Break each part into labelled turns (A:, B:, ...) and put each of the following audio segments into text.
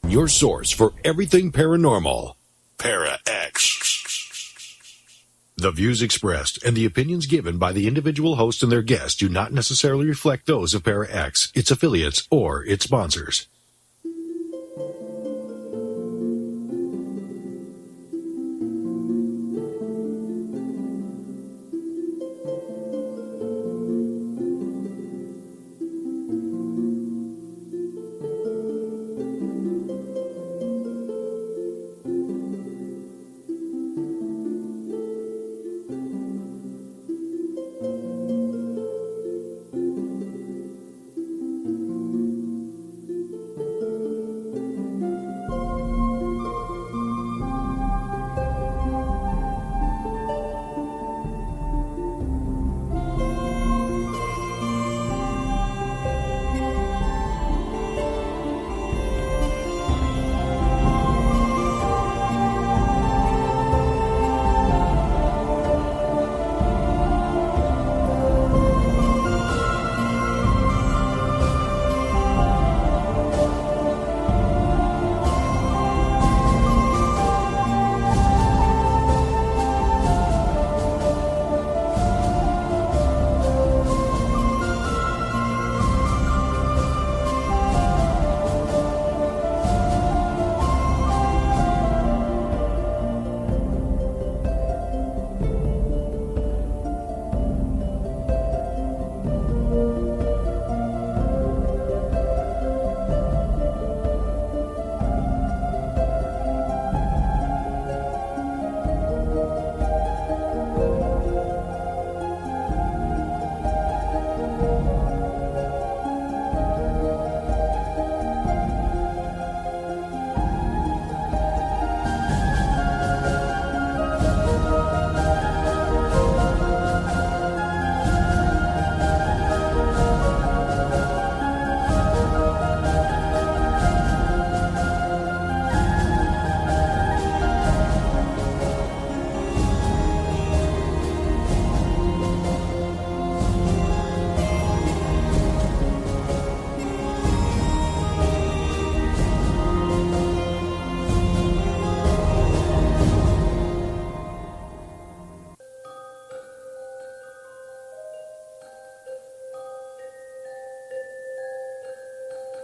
A: Your source for everything paranormal. Para X. The views expressed and the opinions given by the individual host and their guests do not necessarily reflect those of Para X, its affiliates, or its sponsors.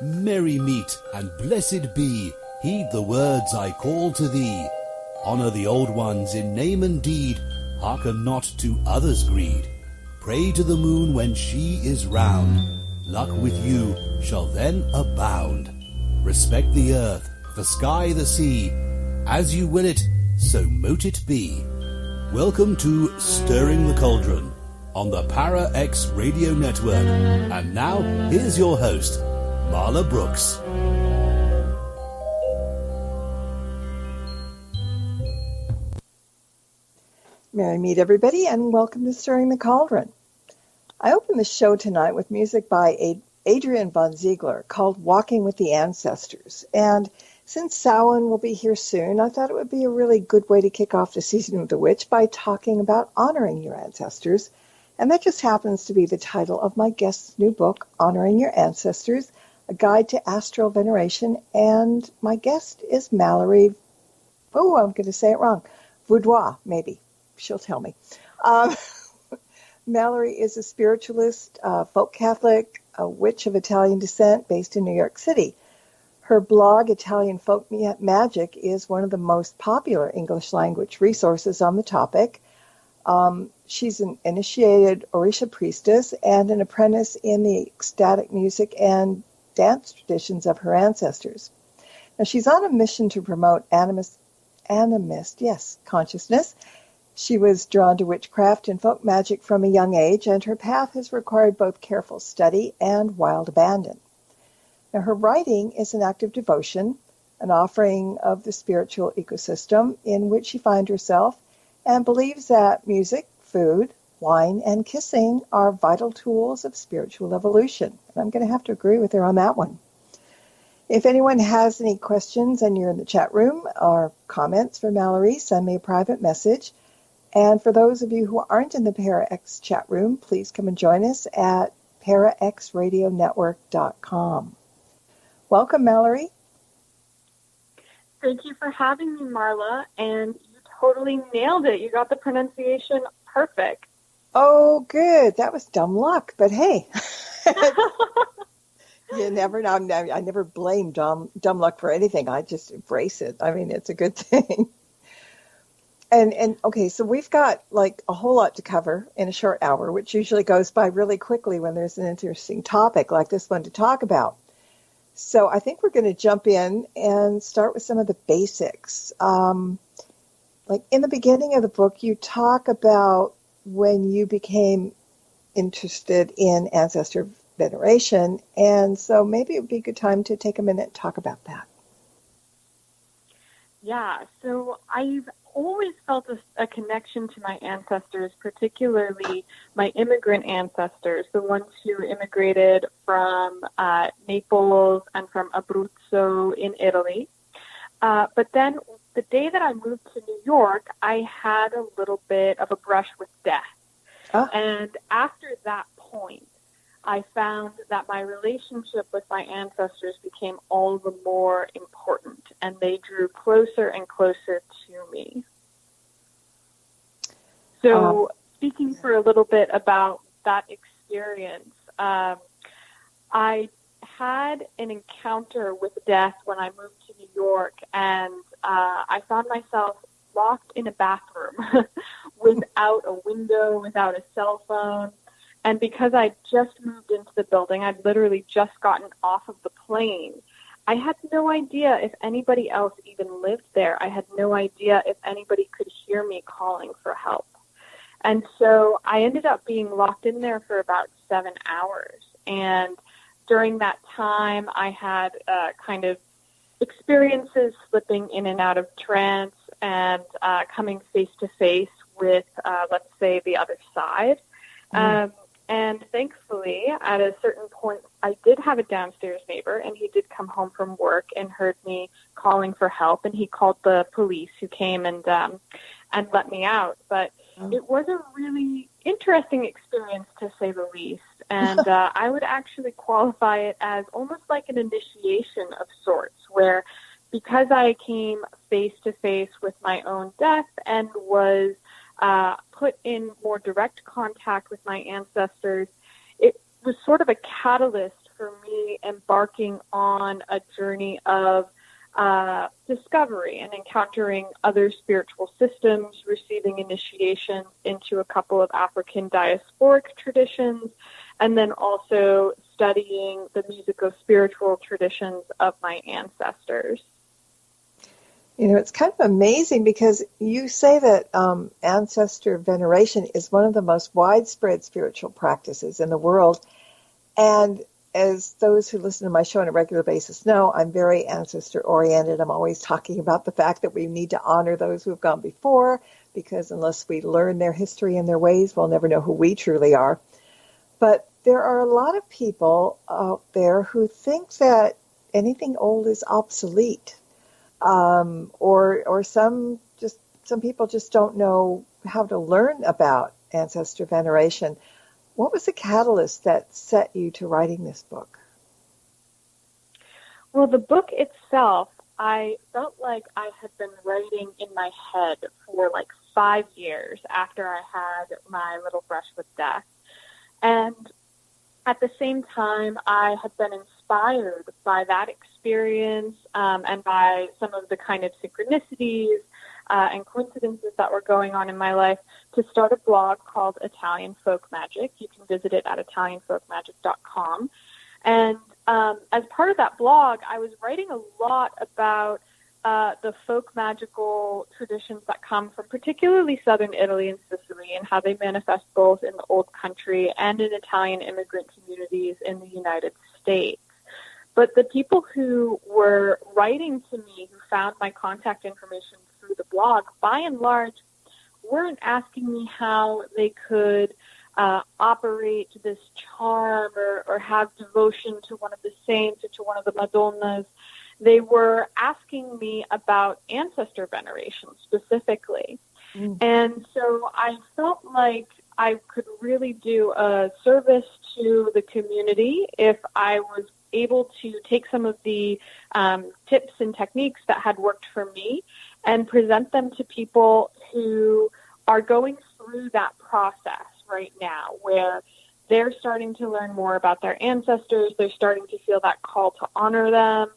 B: Merry meet and blessed be, heed the words I call to thee. Honour the old ones in name and deed, hearken not to others' greed. Pray to the moon when she is round, luck with you shall then abound. Respect the earth, the sky, the sea, as you will it, so mote it be. Welcome to Stirring the Cauldron on the Para X Radio Network. And now, here's your host, Marla Brooks.
C: Merry meet, everybody, and welcome to Stirring the Cauldron. I open the show tonight with music by Adrian von Ziegler called Walking with the Ancestors. And since Samhain will be here soon, I thought it would be a really good way to kick off the season of the witch by talking about honoring your ancestors. And that just happens to be the title of my guest's new book, Honoring Your Ancestors, A Guide to Astral Veneration. And my guest is Mallorie, I'm going to say it wrong, Vaudoise, maybe. She'll tell me. Mallorie is a spiritualist, folk Catholic, a witch of Italian descent based in New York City. Her blog, Italian Folk Magic, is one of the most popular English language resources on the topic. She's an initiated Orisha priestess and an apprentice in the ecstatic music and dance traditions of her ancestors. Now, she's on a mission to promote animist consciousness. She was drawn to witchcraft and folk magic from a young age, and her path has required both careful study and wild abandon. Now, her writing is an act of devotion, an offering of the spiritual ecosystem in which she finds herself, and believes that music, food, wine, and kissing are vital tools of spiritual evolution. And I'm going to have to agree with her on that one. If anyone has any questions and you're in the chat room or comments for Mallorie, send me a private message. And for those of you who aren't in the ParaX chat room, please come and join us at paraxradionetwork.com. Welcome, Mallorie.
D: Thank you for having me, Marla. And you totally nailed it. You got the pronunciation perfect.
C: Oh, good. That was dumb luck, but hey, you never know. I never blame dumb luck for anything. I just embrace it. I mean, it's a good thing. And okay, so we've got like a whole lot to cover in a short hour, which usually goes by really quickly when there's an interesting topic like this one to talk about. So I think we're going to jump in and start with some of the basics. Like in the beginning of the book, you talk about when you became interested in ancestor veneration, and so maybe it would be a good time to take a minute and talk about that.
D: Yeah, so I've always felt a connection to my ancestors, particularly my immigrant ancestors, the ones who immigrated from Naples and from Abruzzo in Italy. But then the day that I moved to New York, I had a little bit of a brush with death. And after that point, I found that my relationship with my ancestors became all the more important, and they drew closer and closer to me. So speaking for a little bit about that experience, I had an encounter with death when I moved to New York, and I found myself locked in a bathroom without a window, without a cell phone. And because I'd just moved into the building, I'd literally just gotten off of the plane, I had no idea if anybody else even lived there. I had no idea if anybody could hear me calling for help. And so I ended up being locked in there for about 7 hours. And during that time, I had kind of experiences slipping in and out of trance and coming face to face with, let's say, the other side. And thankfully, at a certain point, I did have a downstairs neighbor, and he did come home from work and heard me calling for help, and he called the police, who came and let me out. But it was a really interesting experience, to say the least, and I would actually qualify it as almost like an initiation of sorts, where because I came face to face with my own death and was put in more direct contact with my ancestors, it was sort of a catalyst for me embarking on a journey of discovery and encountering other spiritual systems, receiving initiation into a couple of African diasporic traditions, and then also studying the musico-spiritual traditions of my ancestors.
C: You know, it's kind of amazing because you say that ancestor veneration is one of the most widespread spiritual practices in the world. And as those who listen to my show on a regular basis know, I'm very ancestor-oriented. I'm always talking about the fact that we need to honor those who have gone before, because unless we learn their history and their ways, we'll never know who we truly are. But there are a lot of people out there who think that anything old is obsolete. Or some people just don't know how to learn about ancestor veneration. What was the catalyst that set you to writing this book?
D: Well, the book itself, I felt like I had been writing in my head for like 5 years after I had my little brush with death. And at the same time, I had been inspired by that experience and by some of the kind of synchronicities and coincidences that were going on in my life to start a blog called Italian Folk Magic. You can visit it at italianfolkmagic.com. And as part of that blog, I was writing a lot about the folk magical traditions that come from particularly southern Italy and Sicily, and how they manifest both in the Old Country and in Italian immigrant communities in the United States. But the people who were writing to me, who found my contact information through the blog, by and large, weren't asking me how they could operate this charm or have devotion to one of the saints or to one of the Madonnas. They were asking me about ancestor veneration specifically. And so I felt like I could really do a service to the community if I was able to take some of the tips and techniques that had worked for me and present them to people who are going through that process right now, where they're starting to learn more about their ancestors. They're starting to feel that call to honor them,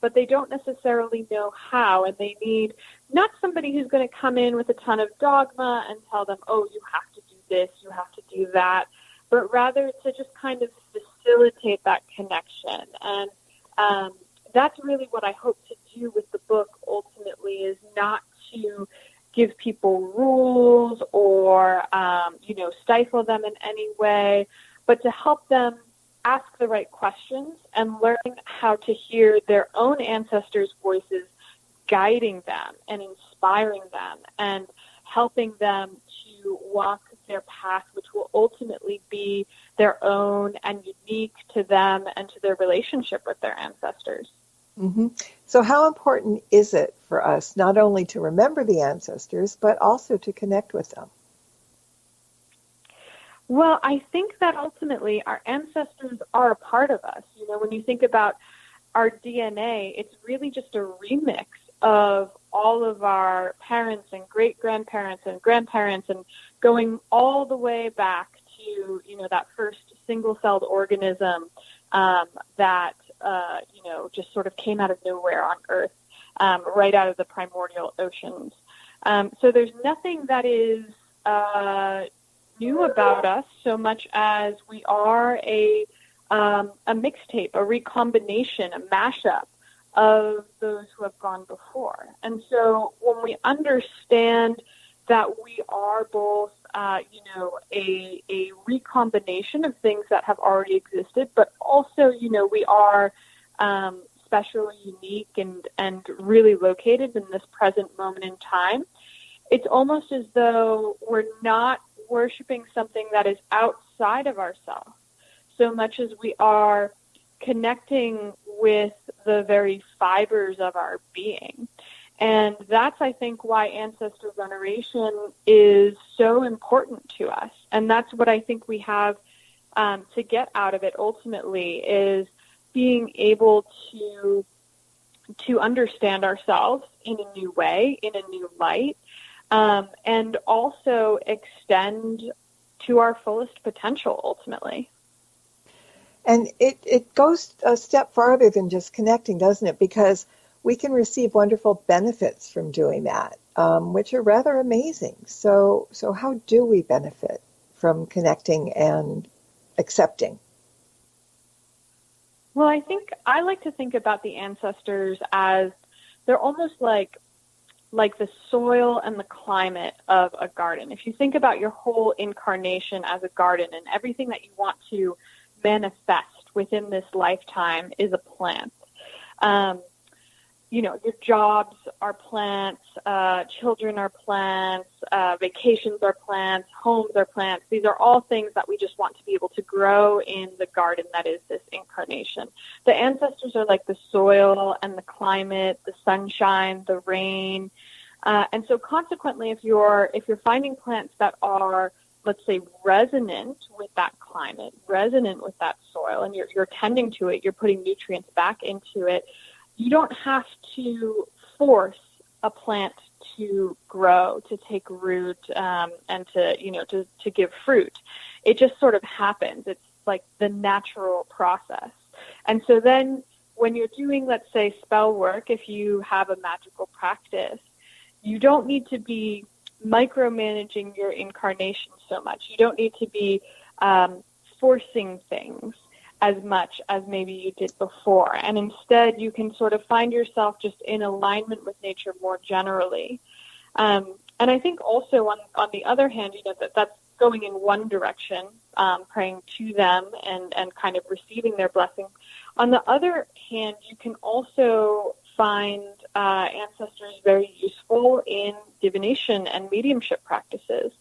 D: but they don't necessarily know how, and they need not somebody who's going to come in with a ton of dogma and tell them, oh, you have to do this, you have to do that, but rather to just kind of facilitate that connection. And that's really what I hope to do with the book ultimately, is not to give people rules or, stifle them in any way, but to help them ask the right questions and learn how to hear their own ancestors' voices guiding them and inspiring them and helping them to walk their path, which will ultimately be their own and unique to them and to their relationship with their ancestors.
C: Mm-hmm. So how important is it for us not only to remember the ancestors, but also to connect with them?
D: Well, I think that ultimately our ancestors are a part of us. When you think about our DNA, it's really just a remix of all of our parents and great-grandparents and grandparents, and going all the way back to, that first single-celled organism that, just sort of came out of nowhere on Earth, right out of the primordial oceans. So there's nothing that is new about us so much as we are a mixtape, a recombination, a mashup of those who have gone before. And so when we understand that we are both, a recombination of things that have already existed, but also, we are special, unique, and really located in this present moment in time, it's almost as though we're not worshiping something that is outside of ourselves so much as we are connecting with the very fibers of our being. And that's, I think, why ancestral veneration is so important to us. And that's what I think we have to get out of it ultimately, is being able to understand ourselves in a new way, in a new light, and also extend to our fullest potential ultimately.
C: And it goes a step farther than just connecting, doesn't it? Because we can receive wonderful benefits from doing that, which are rather amazing. So how do we benefit from connecting and accepting?
D: Well, I like to think about the ancestors as they're almost like the soil and the climate of a garden. If you think about your whole incarnation as a garden, and everything that you want to manifest within this lifetime is a plant. Your jobs are plants, children are plants, vacations are plants, homes are plants. These are all things that we just want to be able to grow in the garden that is this incarnation. The ancestors are like the soil and the climate, the sunshine, the rain. And so consequently, if you're finding plants that are, let's say, resonant with that climate, resonant with that soil, and you're tending to it, you're putting nutrients back into it, you don't have to force a plant to grow, to take root, and to give fruit. It just sort of happens. It's like the natural process. And so then when you're doing, let's say, spell work, if you have a magical practice, you don't need to be micromanaging your incarnation so much. You don't need to be forcing things as much as maybe you did before. And instead, you can sort of find yourself just in alignment with nature more generally. And I think also on the other hand, that's going in one direction, praying to them and kind of receiving their blessing. On the other hand, you can also find ancestors very useful in divination and mediumship practices.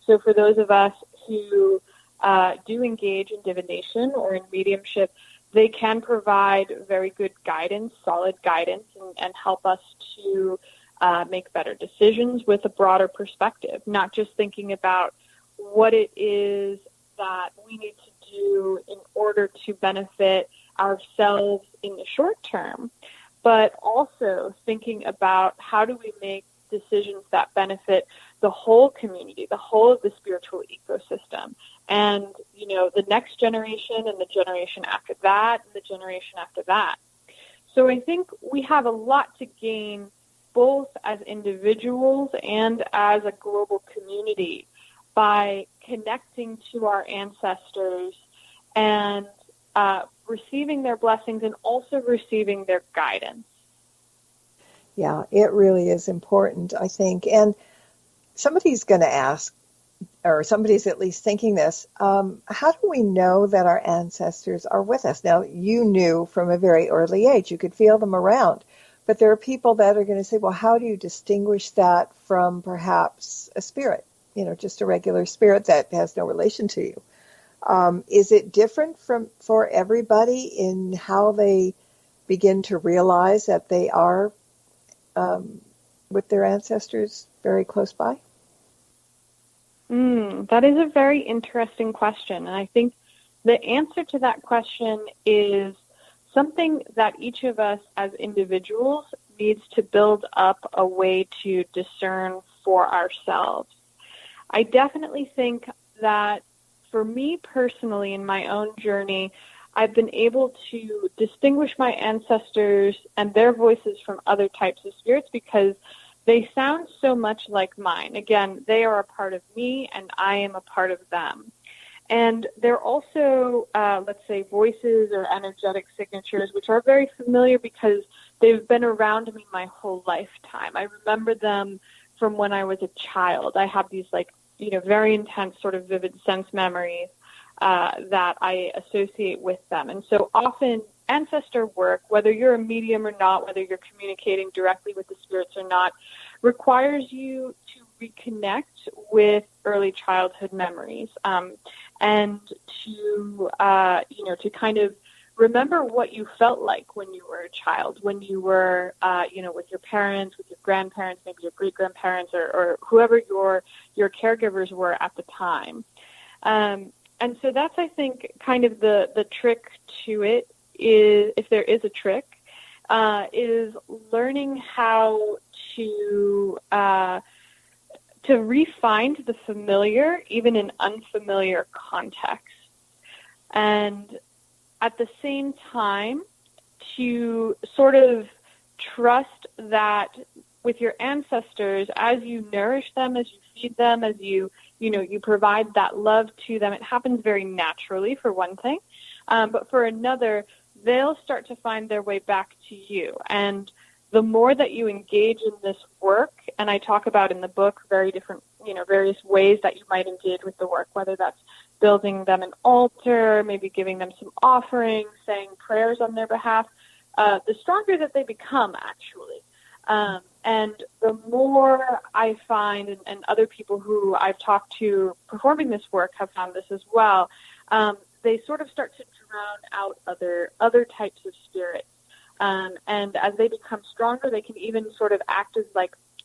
D: So for those of us who do engage in divination or in mediumship, they can provide very good guidance, solid guidance, and help us to make better decisions with a broader perspective, not just thinking about what it is that we need to do in order to benefit ourselves in the short term, but also thinking about how do we make decisions that benefit the whole community, the whole of the spiritual ecosystem, and, the next generation and the generation after that and the generation after that. So I think we have a lot to gain both as individuals and as a global community by connecting to our ancestors and receiving their blessings and also receiving their guidance.
C: Yeah, it really is important, I think. And somebody's going to ask, or somebody's at least thinking this, how do we know that our ancestors are with us? Now, you knew from a very early age, you could feel them around. But there are people that are going to say, well, how do you distinguish that from perhaps a spirit, just a regular spirit that has no relation to you? Is it different for everybody in how they begin to realize that they are with their ancestors very close by?
D: That is a very interesting question. And I think the answer to that question is something that each of us as individuals needs to build up a way to discern for ourselves. I definitely think that for me personally in my own journey, I've been able to distinguish my ancestors and their voices from other types of spirits because they sound so much like mine. Again, they are a part of me and I am a part of them. And they're also, let's say, voices or energetic signatures, which are very familiar because they've been around me my whole lifetime. I remember them from when I was a child. I have these, very intense sort of vivid sense memories that I associate with them. And so often ancestor work, whether you're a medium or not, whether you're communicating directly with the spirits or not, requires you to reconnect with early childhood memories and to, to kind of remember what you felt like when you were a child, when you were, with your parents, with your grandparents, maybe your great-grandparents or whoever your caregivers were at the time. And so that's, I think, kind of the trick to it is, if there is a trick, is learning how to re-find the familiar, even in unfamiliar contexts. And at the same time, to sort of trust that with your ancestors, as you nourish them, as you feed them, as you provide that love to them, it happens very naturally, for one thing. But for another, they'll start to find their way back to you. And the more that you engage in this work, and I talk about in the book various ways that you might engage with the work, whether that's building them an altar, maybe giving them some offerings, saying prayers on their behalf, the stronger that they become, actually. And the more I find, and other people who I've talked to performing this work have found this as well, they sort of start to drown out other types of spirits. And as they become stronger, they can even sort of act as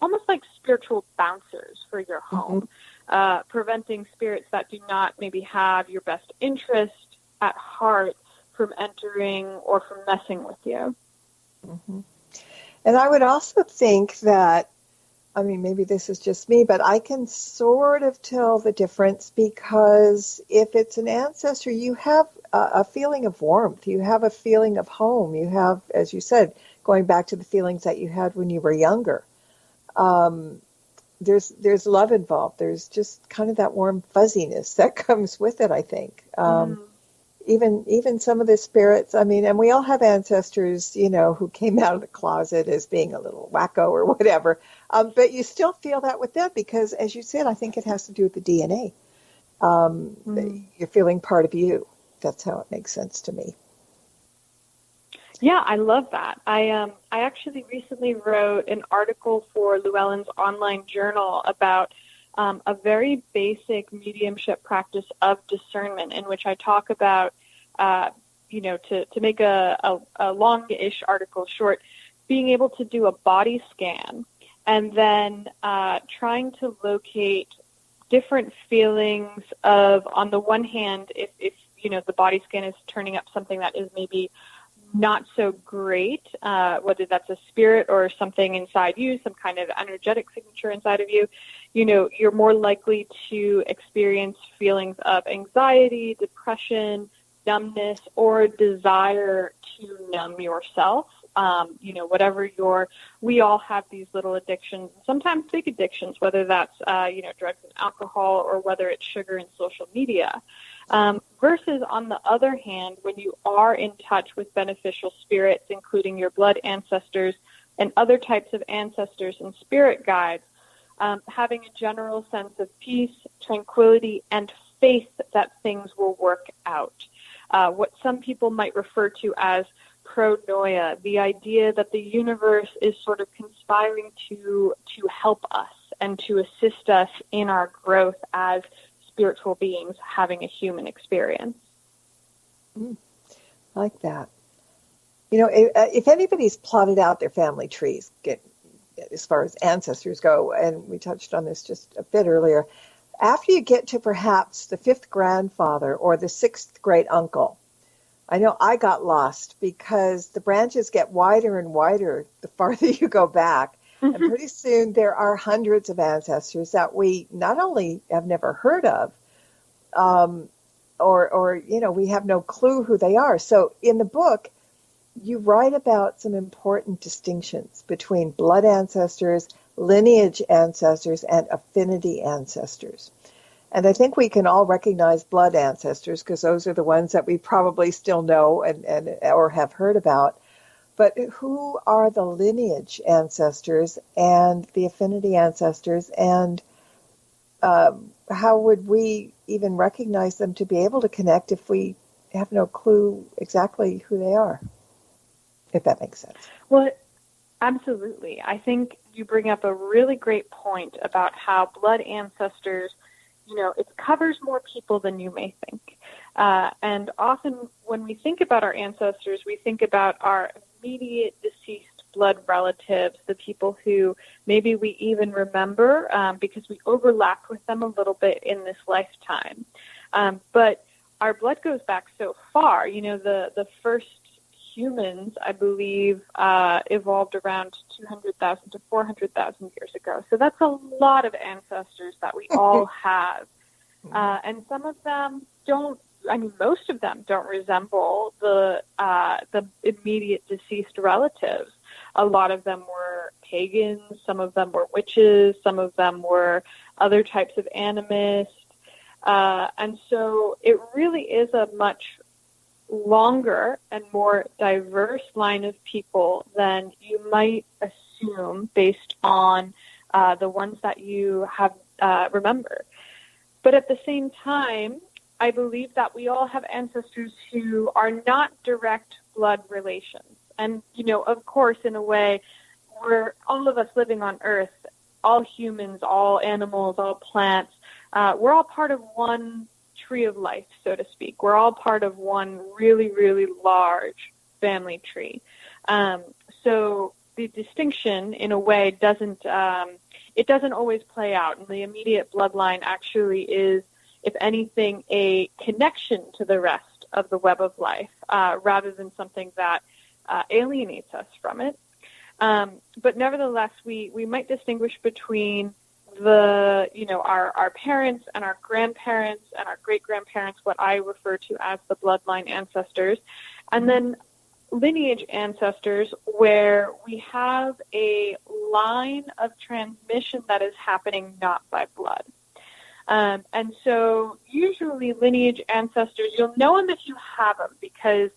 D: almost like spiritual bouncers for your home, preventing spirits that do not maybe have your best interest at heart from entering or from messing with you.
C: Mm-hmm. And I would also think that, maybe this is just me, but I can sort of tell the difference because if it's an ancestor, you have a feeling of warmth. You have a feeling of home. You have, as you said, going back to the feelings that you had when you were younger. There's love involved. There's just kind of that warm fuzziness that comes with it, I think. Even some of the spirits, and we all have ancestors, who came out of the closet as being a little wacko or whatever. But you still feel that with them because, as you said, I think it has to do with the DNA. You're feeling part of you. That's how it makes sense to me.
D: Yeah, I love that. I actually recently wrote an article for Llewellyn's online journal about a very basic mediumship practice of discernment, in which I talk about, to make a long-ish article short, being able to do a body scan and then trying to locate different feelings of, on the one hand, if the body scan is turning up something that is maybe not so great, whether that's a spirit or something inside you, some kind of energetic signature inside of you, you're more likely to experience feelings of anxiety, depression, numbness, or desire to numb yourself. Whatever we all have these little addictions, sometimes big addictions, whether that's, drugs and alcohol, or whether it's sugar and social media. Versus, on the other hand, when you are in touch with beneficial spirits, including your blood ancestors and other types of ancestors and spirit guides, having a general sense of peace, tranquility, and faith that things will work out. What some people might refer to as pronoia, the idea that the universe is sort of conspiring to help us and to assist us in our growth as spiritual beings having a human experience.
C: I like that. If anybody's plotted out their family trees, as far as ancestors go, and we touched on this just a bit earlier, after you get to perhaps the fifth grandfather or the sixth great uncle, I know I got lost because the branches get wider and wider the farther you go back. And pretty soon there are hundreds of ancestors that we not only have never heard of, or we have no clue who they are. So in the book, you write about some important distinctions between blood ancestors, lineage ancestors, and affinity ancestors. And I think we can all recognize blood ancestors because those are the ones that we probably still know and or have heard about. But who are the lineage ancestors and the affinity ancestors, and how would we even recognize them to be able to connect if we have no clue exactly who they are, if that makes sense?
D: Well, absolutely. I think you bring up a really great point about how blood ancestors, it covers more people than you may think. And often when we think about our ancestors, we think about our immediate deceased blood relatives, the people who maybe we even remember because we overlapped with them a little bit in this lifetime. But our blood goes back so far. The first humans, I believe, evolved around 200,000 to 400,000 years ago. So that's a lot of ancestors that we all have. And some of them most of them don't resemble the immediate deceased relatives. A lot of them were pagans, some of them were witches, some of them were other types of animists. And so it really is a much longer and more diverse line of people than you might assume based on the ones that you have remember. But at the same time, I believe that we all have ancestors who are not direct blood relations. And, of course, in a way, we're all of us living on Earth, all humans, all animals, all plants, we're all part of one tree of life, so to speak. We're all part of one really, really large family tree. So the distinction, in a way, doesn't always play out. And the immediate bloodline actually is, if anything, a connection to the rest of the web of life, rather than something that alienates us from it. But nevertheless, we might distinguish between our parents and our grandparents and our great-grandparents, what I refer to as the bloodline ancestors, and then lineage ancestors, where we have a line of transmission that is happening not by blood. And so usually lineage ancestors, you'll know them if you have them, because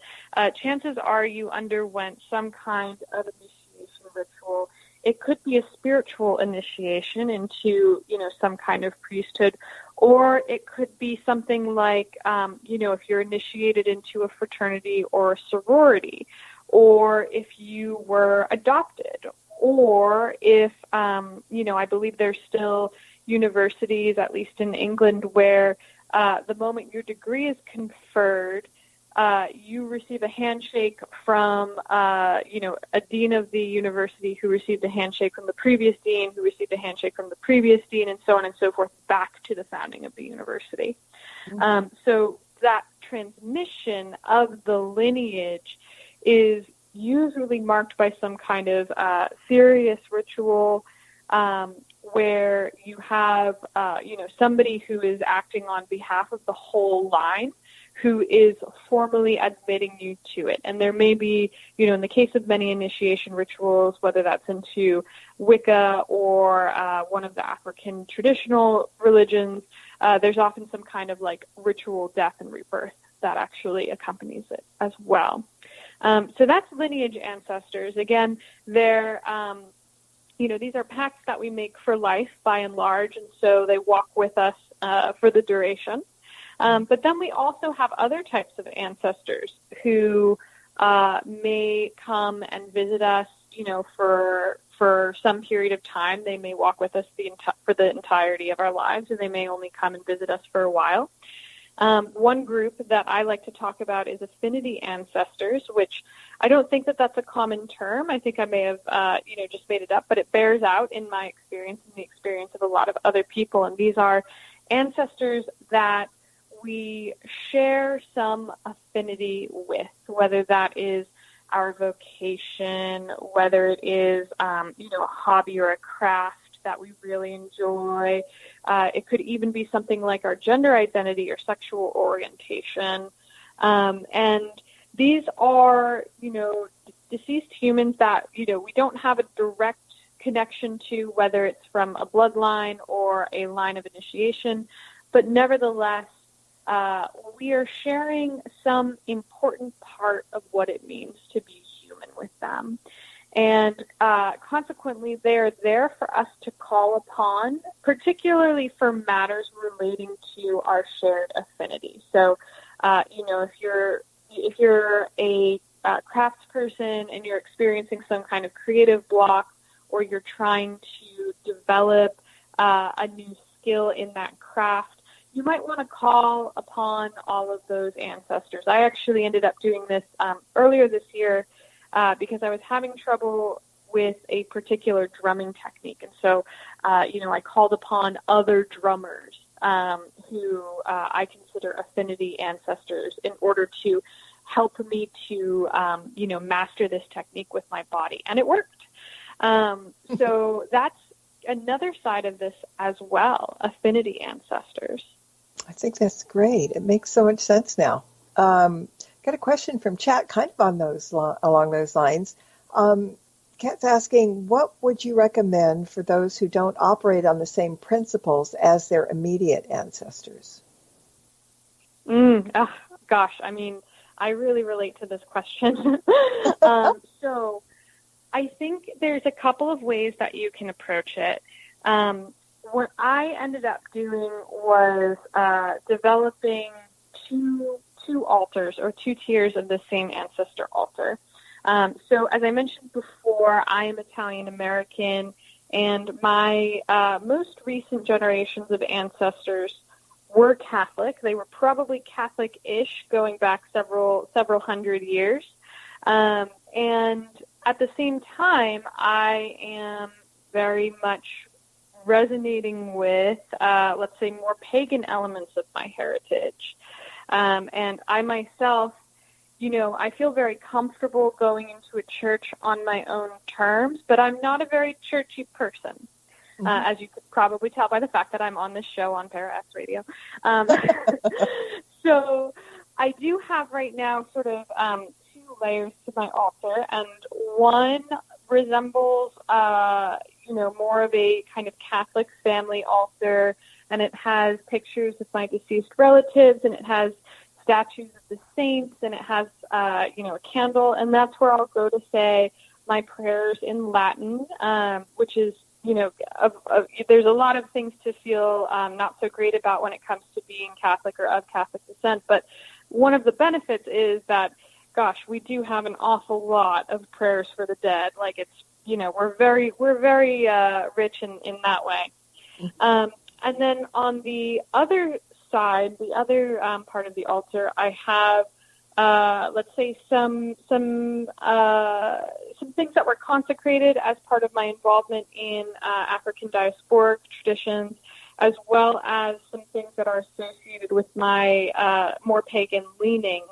D: chances are you underwent some kind of initiation ritual. It could be a spiritual initiation into, some kind of priesthood, or it could be something like, if you're initiated into a fraternity or a sorority, or if you were adopted, or if, I believe there's still universities, at least in England, where the moment your degree is conferred, you receive a handshake from, a dean of the university who received a handshake from the previous dean, who received a handshake from the previous dean, and so on and so forth, back to the founding of the university. So that transmission of the lineage is usually marked by some kind of serious ritual where you have, somebody who is acting on behalf of the whole line who is formally admitting you to it. And there may be, in the case of many initiation rituals, whether that's into Wicca or one of the African traditional religions, there's often some kind of like ritual death and rebirth that actually accompanies it as well. So that's lineage ancestors. Again, they're, these are pacts that we make for life by and large, and so they walk with us for the duration. But then we also have other types of ancestors who may come and visit us, for some period of time. They may walk with us for the entirety of our lives, and they may only come and visit us for a while. One group that I like to talk about is Affinity Ancestors, which I don't think that that's a common term. I think I may have, just made it up, but it bears out in my experience and the experience of a lot of other people. And these are ancestors that we share some affinity with, whether that is our vocation, whether it is, a hobby or a craft that we really enjoy. It could even be something like our gender identity or sexual orientation. And these are, deceased humans that, we don't have a direct connection to, whether it's from a bloodline or a line of initiation, but nevertheless, we are sharing some important part of what it means to be human with them. And consequently, they're there for us to call upon, particularly for matters relating to our shared affinity. So, if you're a crafts person and you're experiencing some kind of creative block, or you're trying to develop a new skill in that craft, you might want to call upon all of those ancestors. I actually ended up doing this earlier this year because I was having trouble with a particular drumming technique. And so, I called upon other drummers who I consider affinity ancestors in order to help me to, master this technique with my body. And it worked. So that's another side of this as well, affinity ancestors.
C: I think that's great. It makes so much sense now. Got a question from chat kind of on along those lines. Kat's asking, what would you recommend for those who don't operate on the same principles as their immediate ancestors?
D: Gosh, I mean, I really relate to this question. So I think there's a couple of ways that you can approach it. What I ended up doing was developing two altars or two tiers of the same ancestor altar. So as I mentioned before, I am Italian American, and my most recent generations of ancestors were Catholic. They were probably Catholic-ish, going back several hundred years. And at the same time, I am very much resonating with, let's say, more pagan elements of my heritage. And I myself, I feel very comfortable going into a church on my own terms, but I'm not a very churchy person, as you could probably tell by the fact that I'm on this show on Para X Radio. So I do have right now sort of two layers to my altar, and one resembles, more of a kind of Catholic family altar, and it has pictures of my deceased relatives, and it has statues of the saints, and it has, a candle, and that's where I'll go to say my prayers in Latin, which is, there's a lot of things to feel not so great about when it comes to being Catholic or of Catholic descent, but one of the benefits is that, gosh, we do have an awful lot of prayers for the dead. Like, it's, we're very rich in that way. And then on the other side, the other part of the altar, I have, let's say, some things that were consecrated as part of my involvement in African diasporic traditions. as well as some things that are associated with my more pagan leanings.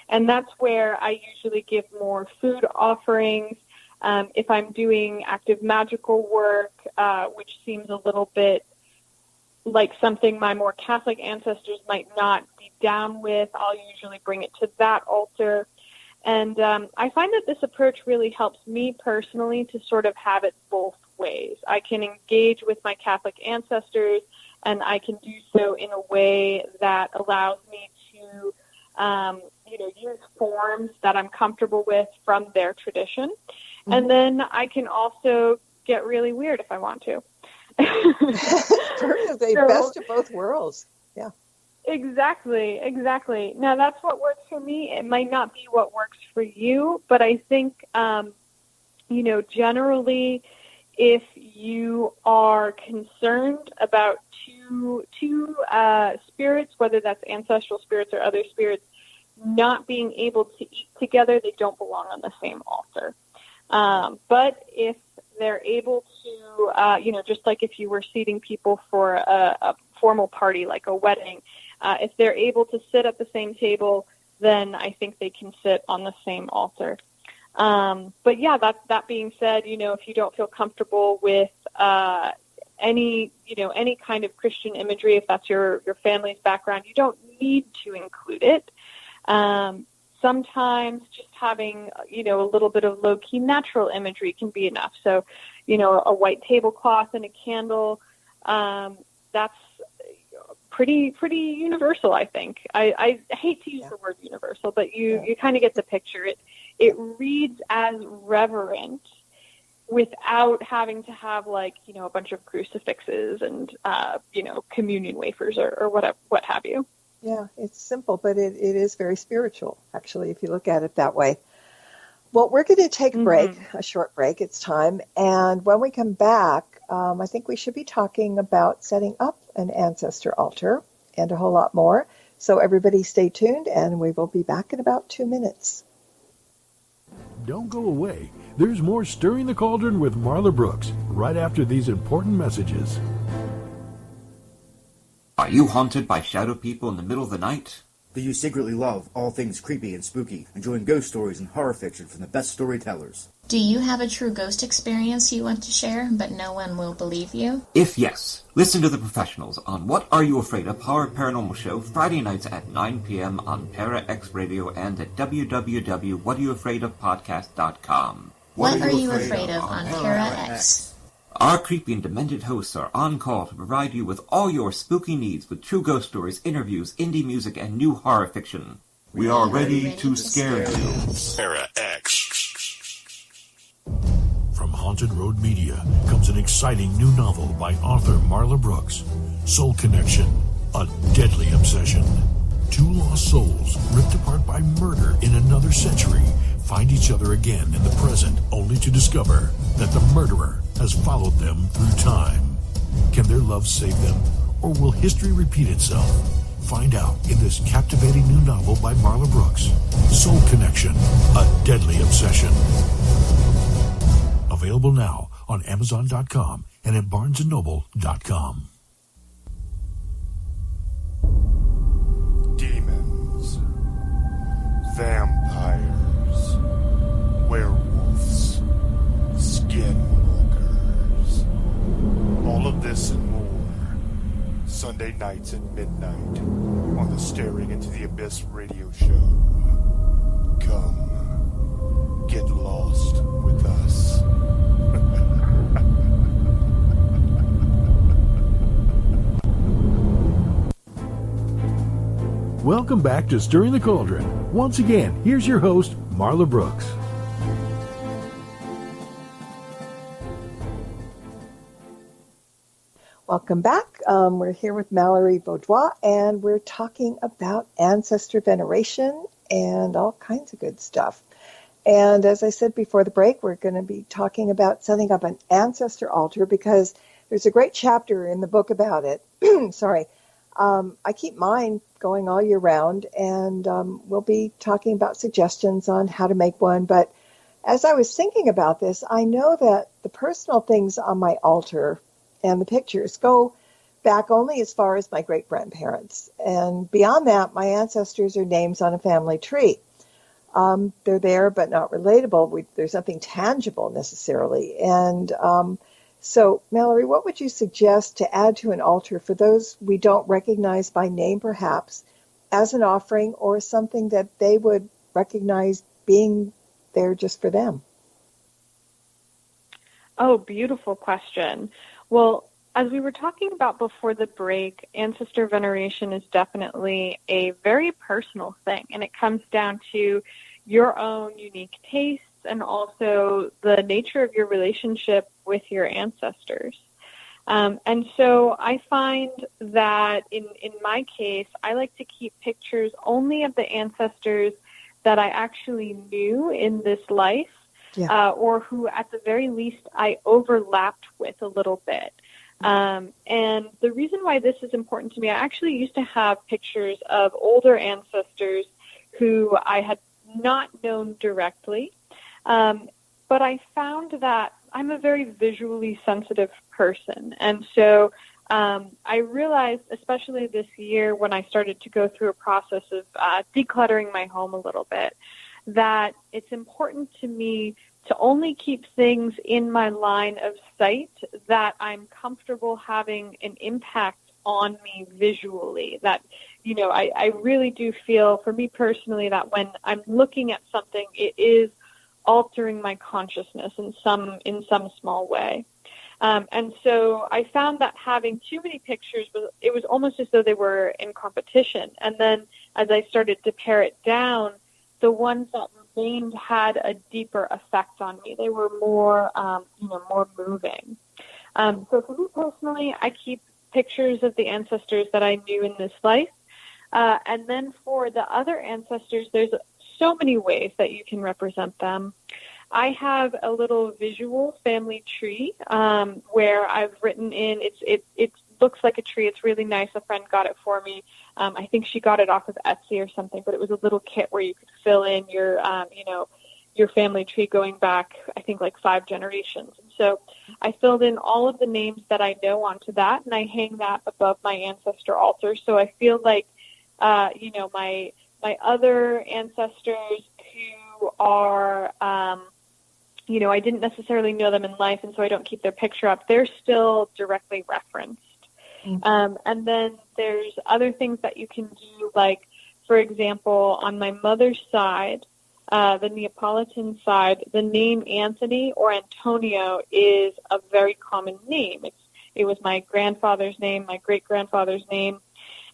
D: And that's where I usually give more food offerings. If I'm doing active magical work, which seems a little bit like something my more Catholic ancestors might not be down with, I'll usually bring it to that altar. And I find that this approach really helps me personally to sort of have it both ways. I can engage with my Catholic ancestors, and I can do so in a way that allows me to use forms that I'm comfortable with from their tradition. Mm-hmm. And then I can also get really weird if I want to.
C: Sort of the best of both worlds. Yeah.
D: Exactly. Now, that's what works for me. It might not be what works for you, but I think, generally, if you are concerned about two spirits, whether that's ancestral spirits or other spirits, not being able to eat together, they don't belong on the same altar. But if they're able to, just like if you were seating people for a formal party like a wedding, if they're able to sit at the same table, then I think they can sit on the same altar. But yeah, that being said, if you don't feel comfortable with any kind of Christian imagery, if that's your family's background, you don't need to include it. Sometimes just having, a little bit of low-key natural imagery can be enough. So, a white tablecloth and a candle, that's pretty universal, I think. I hate to use the word universal, but you kind of get the picture. It reads as reverent without having to have a bunch of crucifixes and, communion wafers or what have you.
C: Yeah, it's simple, but it is very spiritual, actually, if you look at it that way. Well, we're going to take a short break. It's time. And when we come back, I think we should be talking about setting up an ancestor altar and a whole lot more. So everybody stay tuned, and we will be back in about 2 minutes.
A: Don't go away. There's more Stirring the Cauldron with Marla Brooks right after these important messages.
E: Are you haunted by shadow people in the middle of the night?
F: Do you secretly love all things creepy and spooky, enjoying ghost stories and horror fiction from the best storytellers?
G: Do you have a true ghost experience you want to share, but no one will believe you?
E: If yes, listen to the professionals on What Are You Afraid Of? Horror Paranormal Show Friday nights at 9 p.m. on Para X Radio and at www.whatayouafraidofpodcast.com.
G: What Are You Afraid Of on Para X?
E: Our creepy and demented hosts are on call to provide you with all your spooky needs with true ghost stories, interviews, indie music, and new horror fiction. We are ready to scare you.
A: Para X. From Haunted Road Media comes an exciting new novel by author Marla Brooks. Soul Connection, a deadly obsession. Two lost souls, ripped apart by murder in another century, find each other again in the present, only to discover that the murderer has followed them through time. Can their love save them, or will history repeat itself? Find out in this captivating new novel by Marla Brooks, Soul Connection, a deadly obsession. Available now on Amazon.com and at BarnesandNoble.com.
H: Demons, vampires, werewolves, skinwalkers, all of this and more, Sunday nights at midnight on the Staring Into the Abyss radio show. Come, get lost with us.
A: Welcome back to Stirring the Cauldron. Once again, here's your host, Marla Brooks.
C: Welcome back. We're here with Mallorie Vaudoise, and we're talking about ancestor veneration and all kinds of good stuff. And as I said before the break, we're going to be talking about setting up an ancestor altar because there's a great chapter in the book about it. Sorry. I keep mine going all year round, and we'll be talking about suggestions on how to make one. But as I was thinking about this, I know that the personal things on my altar and the pictures go back only as far as my great-grandparents. And beyond that, my ancestors are names on a family tree. They're there, but not relatable. There's nothing tangible necessarily. And so, Mallorie, what would you suggest to add to an altar for those we don't recognize by name, perhaps, as an offering or something that they would recognize being there just for them?
D: Oh, beautiful question. Well, as we were talking about before the break, ancestor veneration is definitely a very personal thing, and it comes down to your own unique tastes and also the nature of your relationship with your ancestors. And so I find that in my case, I like to keep pictures only of the ancestors that I actually knew in this life, or who at the very least I overlapped with a little bit. And the reason why this is important to me, I actually used to have pictures of older ancestors who I had not known directly, but I found that I'm a very visually sensitive person. And so I realized, especially this year when I started to go through a process of decluttering my home a little bit, that it's important to me to only keep things in my line of sight that I'm comfortable having an impact on me visually. That, you know, I really do feel, for me personally, that when I'm looking at something, it is altering my consciousness in some small way. And so I found that having too many pictures, it was almost as though they were in competition. And then as I started to pare it down, the ones that remained had a deeper effect on me. They were more, more moving. So for me personally, I keep pictures of the ancestors that I knew in this life. And then for the other ancestors, there's so many ways that you can represent them. I have a little visual family tree where I've written in, it looks like a tree. It's really nice. A friend got it for me. I think she got it off of Etsy or something, but it was a little kit where you could fill in your, your family tree going back, I think, like 5 generations. And so I filled in all of the names that I know onto that, and I hang that above my ancestor altar. So I feel like, my other ancestors who are, I didn't necessarily know them in life, and so I don't keep their picture up. They're still directly referenced. Mm-hmm. And then there's other things that you can do, like, for example, on my mother's side, the Neapolitan side, the name Anthony or Antonio is a very common name. It was my grandfather's name, my great-grandfather's name.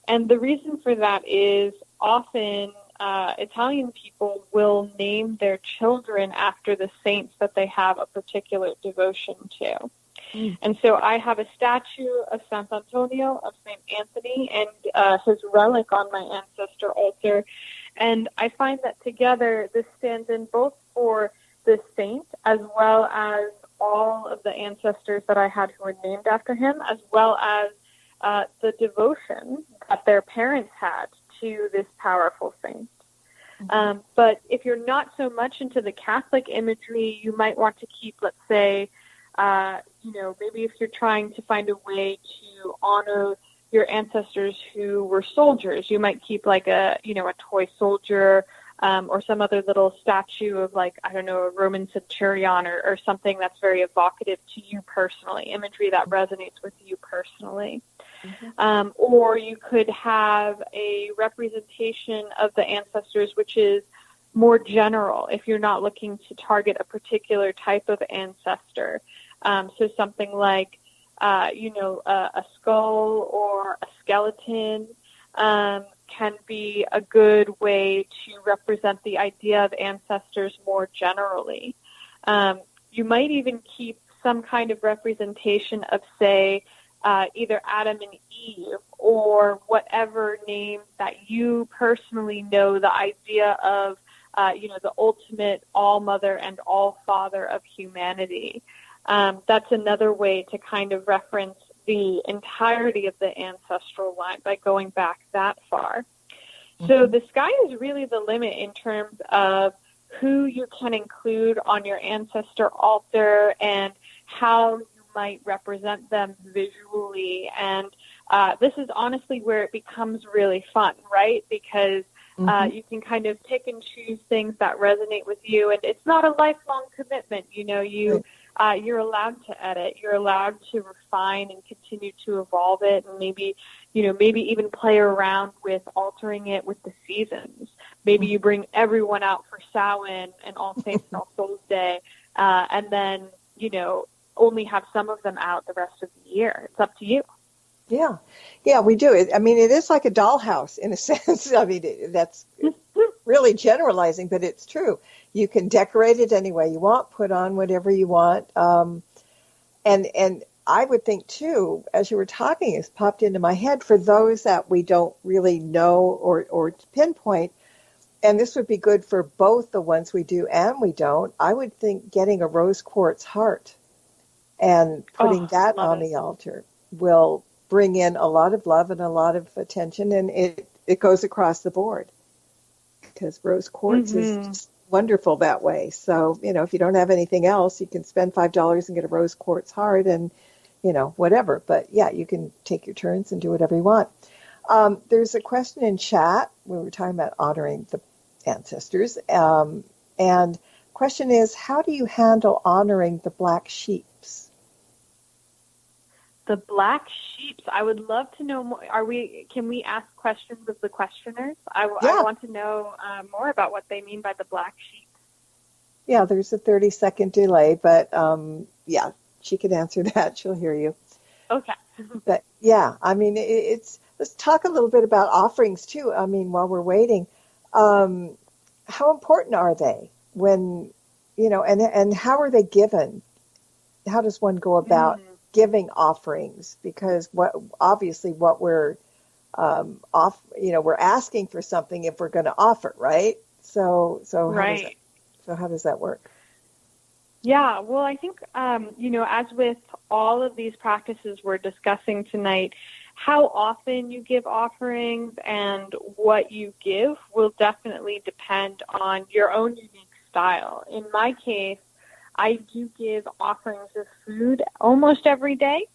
D: And the reason for that is often Italian people will name their children after the saints that they have a particular devotion to. Mm. And so I have a statue of Sant'Antonio, of St. Anthony, and his relic on my ancestor altar. And I find that together this stands in both for the saint as well as all of the ancestors that I had who were named after him, as well as the devotion that their parents had to this powerful saint. Mm-hmm. But if you're not so much into the Catholic imagery, you might want to keep, let's say, maybe if you're trying to find a way to honor your ancestors who were soldiers, you might keep like a toy soldier, or some other little statue of, like, I don't know, a Roman centurion or something that's very evocative to you personally, imagery that resonates with you personally. Mm-hmm. Or you could have a representation of the ancestors which is more general if you're not looking to target a particular type of ancestor. So something like, a skull or a skeleton can be a good way to represent the idea of ancestors more generally. You might even keep some kind of representation of, say, either Adam and Eve or whatever name that you personally know, the idea of, the ultimate all-mother and all-father of humanity. That's another way to kind of reference the entirety of the ancestral line by going back that far. Mm-hmm. So the sky is really the limit in terms of who you can include on your ancestor altar and how you might represent them visually. And this is honestly where it becomes really fun, right? Because you can kind of pick and choose things that resonate with you, and it's not a lifelong commitment. You know, you're allowed to edit, you're allowed to refine and continue to evolve it, and maybe even play around with altering it with the seasons. Maybe you bring everyone out for Samhain and All Saints and All Souls Day, and then, only have some of them out the rest of the year. It's up to you.
C: Yeah, we do. I mean, it is like a dollhouse in a sense. I mean, that's really generalizing, but it's true. You can decorate it any way you want, put on whatever you want. And I would think, too, as you were talking, it's popped into my head, for those that we don't really know or pinpoint, and this would be good for both the ones we do and we don't, I would think getting a rose quartz heart and putting that on the altar will bring in a lot of love and a lot of attention, and it goes across the board, because rose quartz is wonderful that way. So, if you don't have anything else, you can spend $5 and get a rose quartz heart and, whatever. But yeah, you can take your turns and do whatever you want. There's a question in chat. We were talking about honoring the ancestors. And question is, how do you handle honoring the black sheeps?
D: The black sheeps. I would love to know more. Can we ask questions of the questioners? I want to know more about what they mean by the black sheep.
C: Yeah, there's a 30-second delay, but yeah, she can answer that. She'll hear you.
D: Okay.
C: But yeah, I mean, let's talk a little bit about offerings too. I mean, while we're waiting, how important are they when, and how are they given? How does one go about giving offerings? Because what we're we're asking for something if we're going to offer, right? So how does that work?
D: Yeah, well, I think, as with all of these practices we're discussing tonight, how often you give offerings and what you give will definitely depend on your own unique style. In my case, I do give offerings of food almost every day,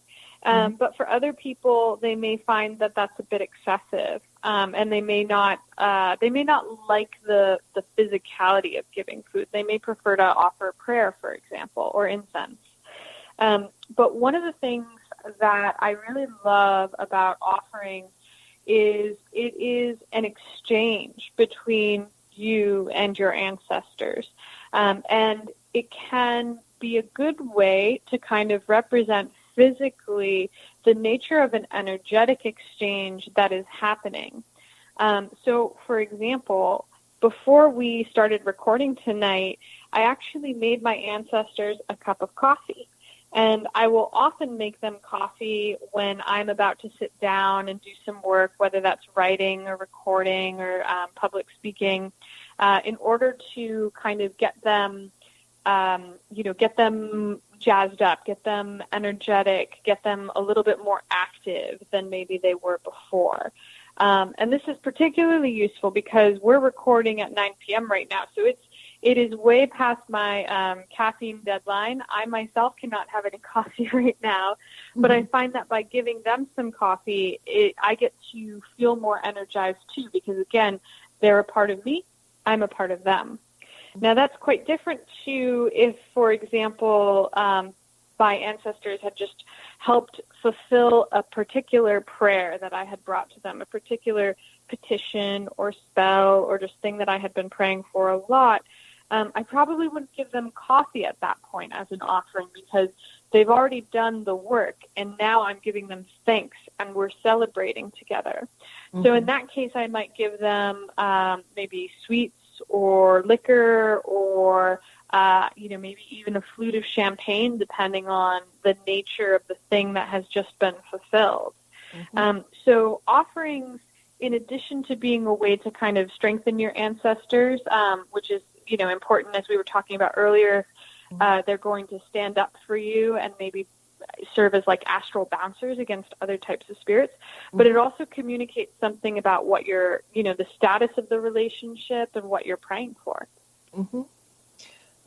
D: but for other people, they may find that that's a bit excessive, and they may not like the physicality of giving food. They may prefer to offer prayer, for example, or incense. But one of the things that I really love about offerings is it is an exchange between you and your ancestors, and it can be a good way to kind of represent physically the nature of an energetic exchange that is happening. So, for example, before we started recording tonight, I actually made my ancestors a cup of coffee. And I will often make them coffee when I'm about to sit down and do some work, whether that's writing or recording or public speaking, in order to kind of get them jazzed up, get them energetic, get them a little bit more active than maybe they were before. And this is particularly useful because we're recording at 9 p.m. right now, so it is way past my caffeine deadline. I myself cannot have any coffee right now, but I find that by giving them some coffee, I get to feel more energized too, because again, they're a part of me, I'm a part of them. Now that's quite different to if, for example, my ancestors had just helped fulfill a particular prayer that I had brought to them, a particular petition or spell or just thing that I had been praying for a lot. I probably wouldn't give them coffee at that point as an offering because they've already done the work, and now I'm giving them thanks, and we're celebrating together. So in that case, I might give them maybe sweets or liquor or, maybe even a flute of champagne, depending on the nature of the thing that has just been fulfilled. So offerings, in addition to being a way to kind of strengthen your ancestors, which is, important, as we were talking about earlier, they're going to stand up for you and maybe serve as like astral bouncers against other types of spirits. But it also communicates something about what the status of the relationship and what you're praying for.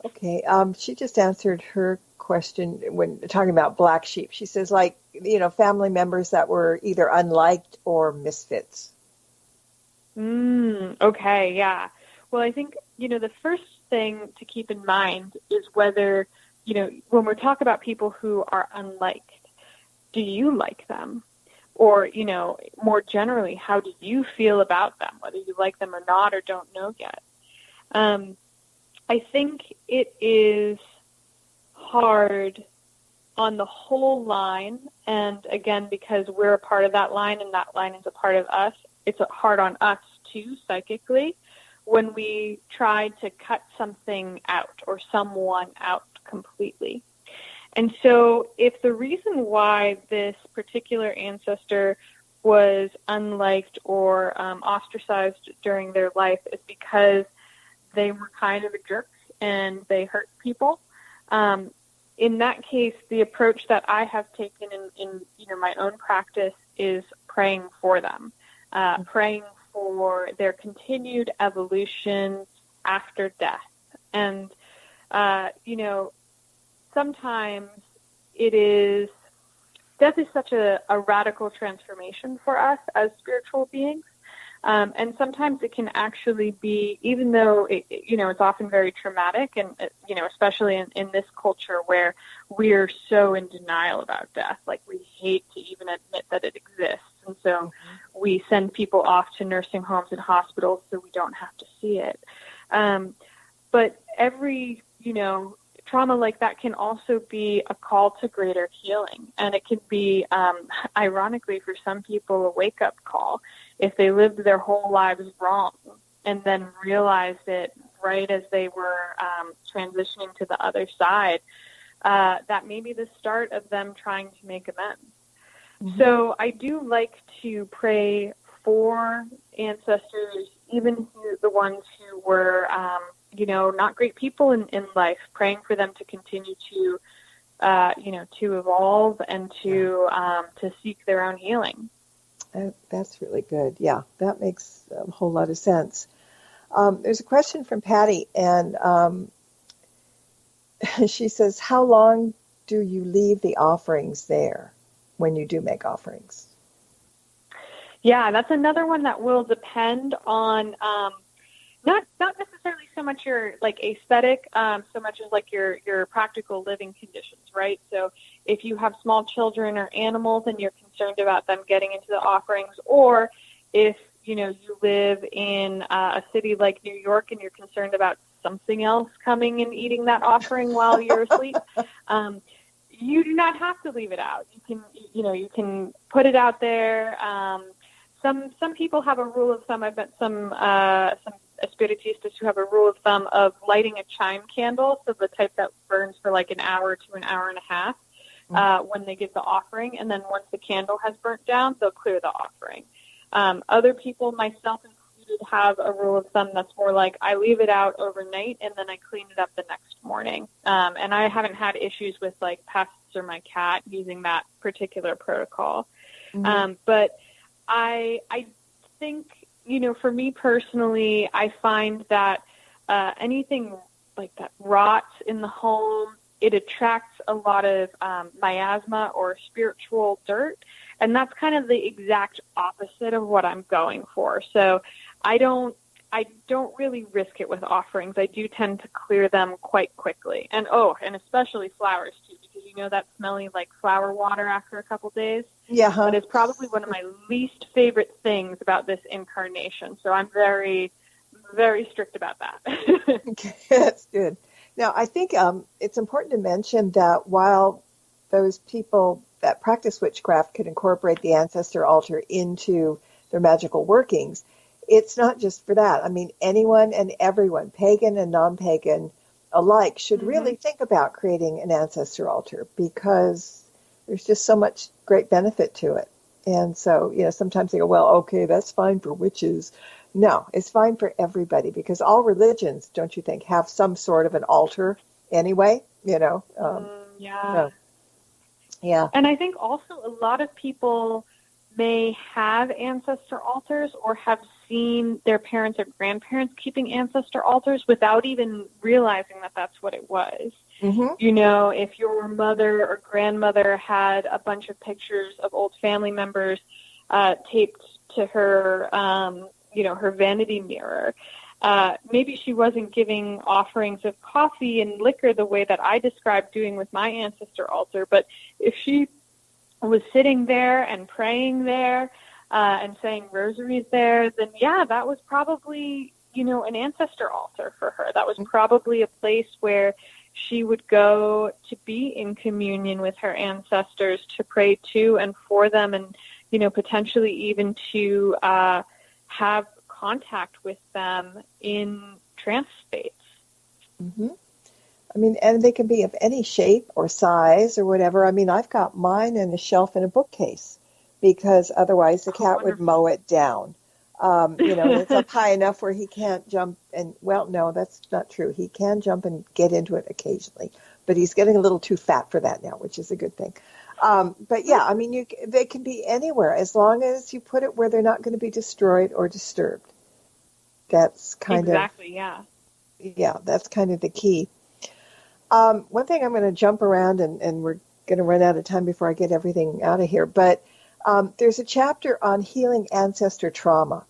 C: Okay. She just answered her question when talking about black sheep. She says, like, family members that were either unliked or misfits.
D: Okay, yeah. Well, I think, the first thing to keep in mind is whether, when we talk about people who are unliked, do you like them? Or, more generally, how do you feel about them, whether you like them or not or don't know yet? I think it is hard on the whole line, and again, because we're a part of that line and that line is a part of us, it's hard on us too, psychically, when we try to cut something out or someone out completely. And so if the reason why this particular ancestor was unliked or ostracized during their life is because they were kind of a jerk and they hurt people, in that case, the approach that I have taken in my own practice is praying for them, praying for their continued evolution after death. And, sometimes death is such a radical transformation for us as spiritual beings. And sometimes it can actually be, even though it's often very traumatic, and especially in this culture where we're so in denial about death, like we hate to even admit that it exists, and so we send people off to nursing homes and hospitals so we don't have to see it. But every trauma like that can also be a call to greater healing, and it can be, ironically, for some people, a wake-up call. If they lived their whole lives wrong and then realized it right as they were transitioning to the other side, that may be the start of them trying to make amends. Mm-hmm. So I do like to pray for ancestors, even the ones who were, not great people in life, praying for them to continue to, to evolve and to seek their own healing.
C: That's really good. Yeah, that makes a whole lot of sense. There's a question from Patty, and she says, how long do you leave the offerings there when you do make offerings?
D: Yeah, that's another one that will depend on not necessarily so much your like aesthetic, so much as like your practical living conditions, right? So if you have small children or animals and you're concerned about them getting into the offerings, or if you live in a city like New York and you're concerned about something else coming and eating that offering while you're asleep, you do not have to leave it out. You can put it out there. Some people have a rule of thumb. I've met some spiritistas who have a rule of thumb of lighting a chime candle, so the type that burns for like an hour to an hour and a half when they give the offering, and then once the candle has burnt down, they'll clear the offering. Other people, myself included, have a rule of thumb that's more like I leave it out overnight and then I clean it up the next morning. And I haven't had issues with like pests or my cat using that particular protocol. Mm-hmm. But I think, for me personally, I find that anything like that rots in the home, it attracts a lot of miasma or spiritual dirt, and that's kind of the exact opposite of what I'm going for. So I don't really risk it with offerings. I do tend to clear them quite quickly, and especially flowers too, because that smelly like flower water after a couple days. Yeah, that is probably one of my least favorite things about this incarnation. So I'm very, very strict about that.
C: Okay, that's good. Now, I think it's important to mention that while those people that practice witchcraft could incorporate the ancestor altar into their magical workings, it's not just for that. I mean, anyone and everyone, pagan and non-pagan alike, should really think about creating an ancestor altar, because there's just so much great benefit to it. And so, sometimes they go, well, okay, that's fine for witches. No, it's fine for everybody, because all religions, don't you think, have some sort of an altar anyway,
D: Yeah.
C: So, yeah.
D: And I think also a lot of people may have ancestor altars or have seen their parents or grandparents keeping ancestor altars without even realizing that that's what it was.
C: Mm-hmm.
D: You know, if your mother or grandmother had a bunch of pictures of old family members taped to her, her vanity mirror, maybe she wasn't giving offerings of coffee and liquor the way that I described doing with my ancestor altar, but if she was sitting there and praying there and saying rosaries there, then yeah, that was probably, an ancestor altar for her. That was probably a place where she would go to be in communion with her ancestors, to pray to and for them, and, potentially even to have contact with them in trance states.
C: Mm-hmm. I mean, and they can be of any shape or size or whatever. I mean, I've got mine in a shelf in a bookcase because otherwise the cat would mow it down. It's up high enough where he can't jump and, well, no, that's not true. He can jump and get into it occasionally, but he's getting a little too fat for that now, which is a good thing. But yeah, I mean, they can be anywhere as long as you put it where they're not going to be destroyed or disturbed. That's kind
D: exactly, yeah.
C: Yeah, that's kind of the key. One thing, I'm going to jump around and we're going to run out of time before I get everything out of here, but there's a chapter on healing ancestor trauma.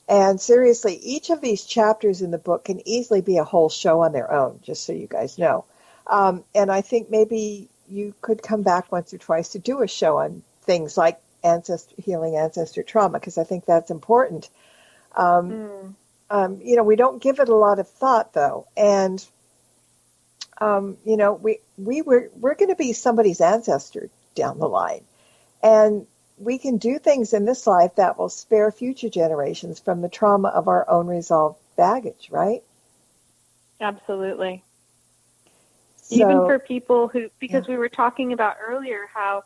C: And seriously, each of these chapters in the book can easily be a whole show on their own, just so you guys know. And I think maybe you could come back once or twice to do a show on things like healing ancestor trauma, because I think that's important. We don't give it a lot of thought, though. And, we're going to be somebody's ancestor down the line. And we can do things in this life that will spare future generations from the trauma of our own resolved baggage, right?
D: Absolutely.
C: So,
D: even for people who, because we were talking about earlier how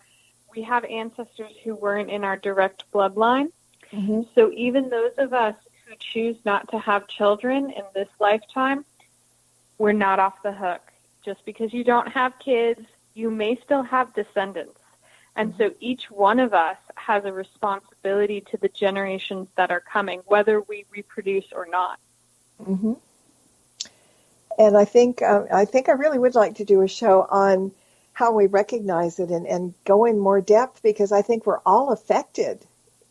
D: we have ancestors who weren't in our direct bloodline.
C: Mm-hmm.
D: So even those of us who choose not to have children in this lifetime, we're not off the hook. Just because you don't have kids, you may still have descendants. And so each one of us has a responsibility to the generations that are coming, whether we reproduce or not.
C: Mm-hmm. And I think I really would like to do a show on how we recognize it and go in more depth, because I think we're all affected.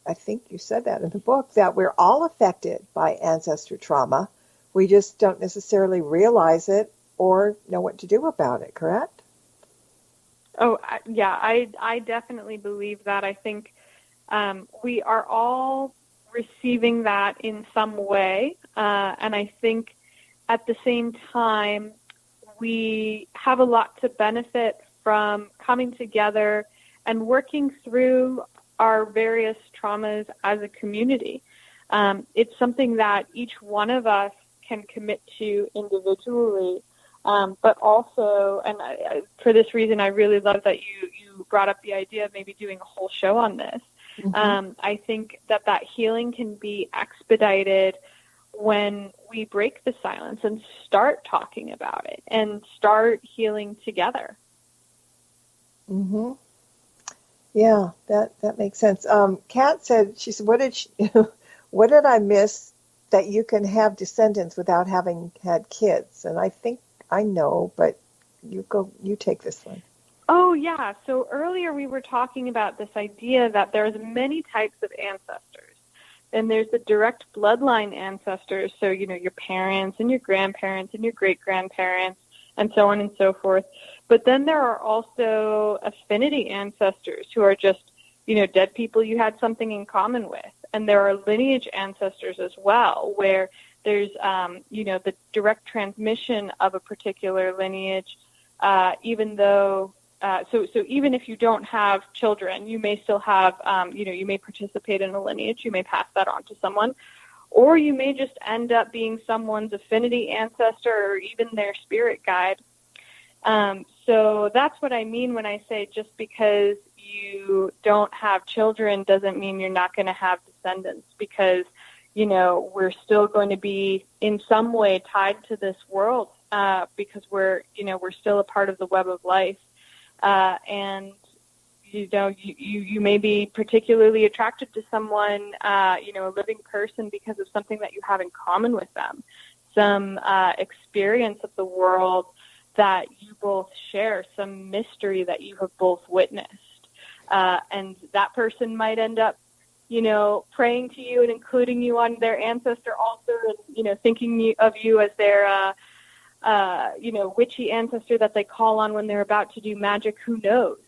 C: I think you said that in the book, that we're all affected by ancestor trauma. We just don't necessarily realize it or know what to do about it, correct?
D: Oh, yeah, I definitely believe that. I think we are all receiving that in some way. And I think at the same time, we have a lot to benefit from coming together and working through our various traumas as a community. It's something that each one of us can commit to individually. But also, and for this reason, I really love that you brought up the idea of maybe doing a whole show on this. Mm-hmm. I think that healing can be expedited when we break the silence and start talking about it and start healing together.
C: Mm-hmm. Yeah, that makes sense. Kat said, she said, what did I miss that you can have descendants without having had kids? And I think I know, but you take this one.
D: Oh, yeah. So earlier we were talking about this idea that there's many types of ancestors. And there's the direct bloodline ancestors, so, your parents and your grandparents and your great-grandparents and so on and so forth. But then there are also affinity ancestors who are just, dead people you had something in common with. And there are lineage ancestors as well, where there's, the direct transmission of a particular lineage, even though, so even if you don't have children, you may still have, you may participate in a lineage, you may pass that on to someone, or you may just end up being someone's affinity ancestor or even their spirit guide. So that's what I mean when I say just because you don't have children doesn't mean you're not going to have descendants, because we're still going to be in some way tied to this world because we're still a part of the web of life. And, you may be particularly attracted to someone, a living person, because of something that you have in common with them, some experience of the world that you both share, some mystery that you have both witnessed. And that person might end up, praying to you and including you on their ancestor altar, and, thinking of you as their, witchy ancestor that they call on when they're about to do magic. Who knows?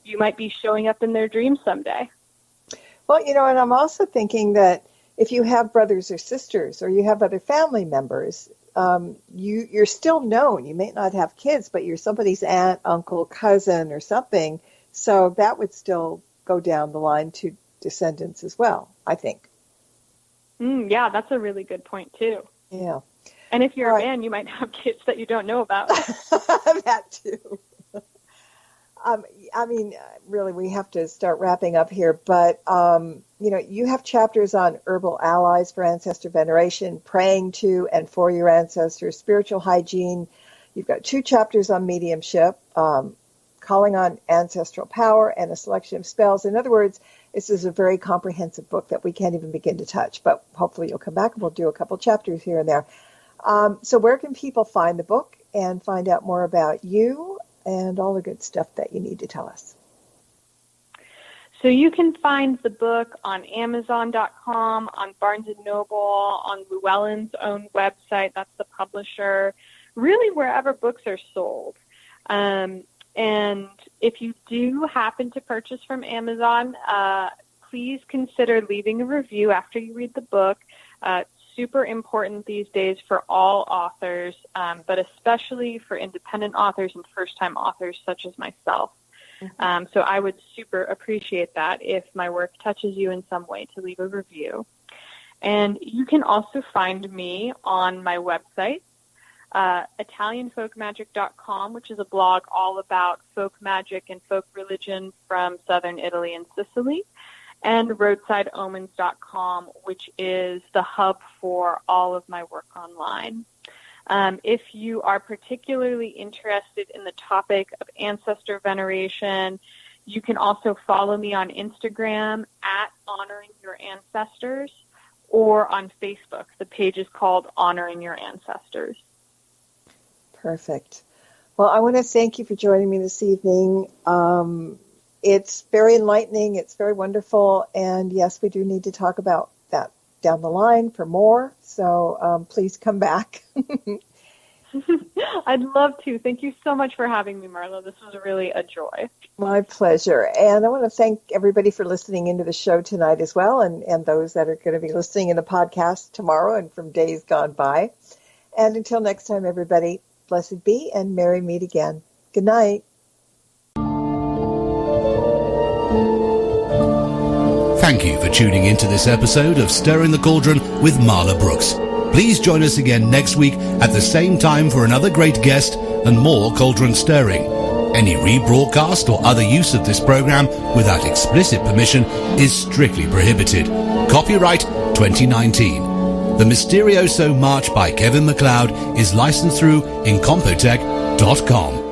D: You might be showing up in their dreams someday.
C: Well, and I'm also thinking that if you have brothers or sisters, or you have other family members, you're still known. You may not have kids, but you're somebody's aunt, uncle, cousin, or something. So that would still go down the line to descendants as well, I think.
D: Yeah, that's a really good point, too.
C: Yeah.
D: And if you're a man, you might have kids that you don't know about.
C: That, too. Really, we have to start wrapping up here, but, you have chapters on herbal allies for ancestor veneration, praying to and for your ancestors, spiritual hygiene. You've got 2 chapters on mediumship, calling on ancestral power, and a selection of spells. In other words, this is a very comprehensive book that we can't even begin to touch, but hopefully you'll come back and we'll do a couple chapters here and there. So where can people find the book and find out more about you and all the good stuff that you need to tell us?
D: So you can find the book on Amazon.com, on Barnes & Noble, on Llewellyn's own website. That's the publisher. Really wherever books are sold. And if you do happen to purchase from Amazon, please consider leaving a review after you read the book. Super important these days for all authors, but especially for independent authors and first-time authors such as myself. So I would super appreciate that if my work touches you in some way, to leave a review. And you can also find me on my website, ItalianFolkMagic.com, which is a blog all about folk magic and folk religion from southern Italy and Sicily, and RoadsideOmens.com, which is the hub for all of my work online. If you are particularly interested in the topic of ancestor veneration, you can also follow me on Instagram at Honoring Your Ancestors, or on Facebook. The page is called Honoring Your Ancestors.
C: Perfect. Well, I want to thank you for joining me this evening. It's very enlightening. It's very wonderful. And yes, we do need to talk about that down the line for more. So please come back.
D: I'd love to. Thank you so much for having me, Marla. This was really a joy.
C: My pleasure. And I want to thank everybody for listening into the show tonight as well, and those that are going to be listening in the podcast tomorrow and from days gone by. And until next time, everybody, blessed be and merry meet again. Good night.
B: Thank you for tuning into this episode of Stirring the Cauldron with Marla Brooks. Please join us again next week at the same time for another great guest and more cauldron stirring. Any rebroadcast or other use of this program without explicit permission is strictly prohibited. Copyright 2019. The Mysterioso March by Kevin MacLeod is licensed through Incompetech.com.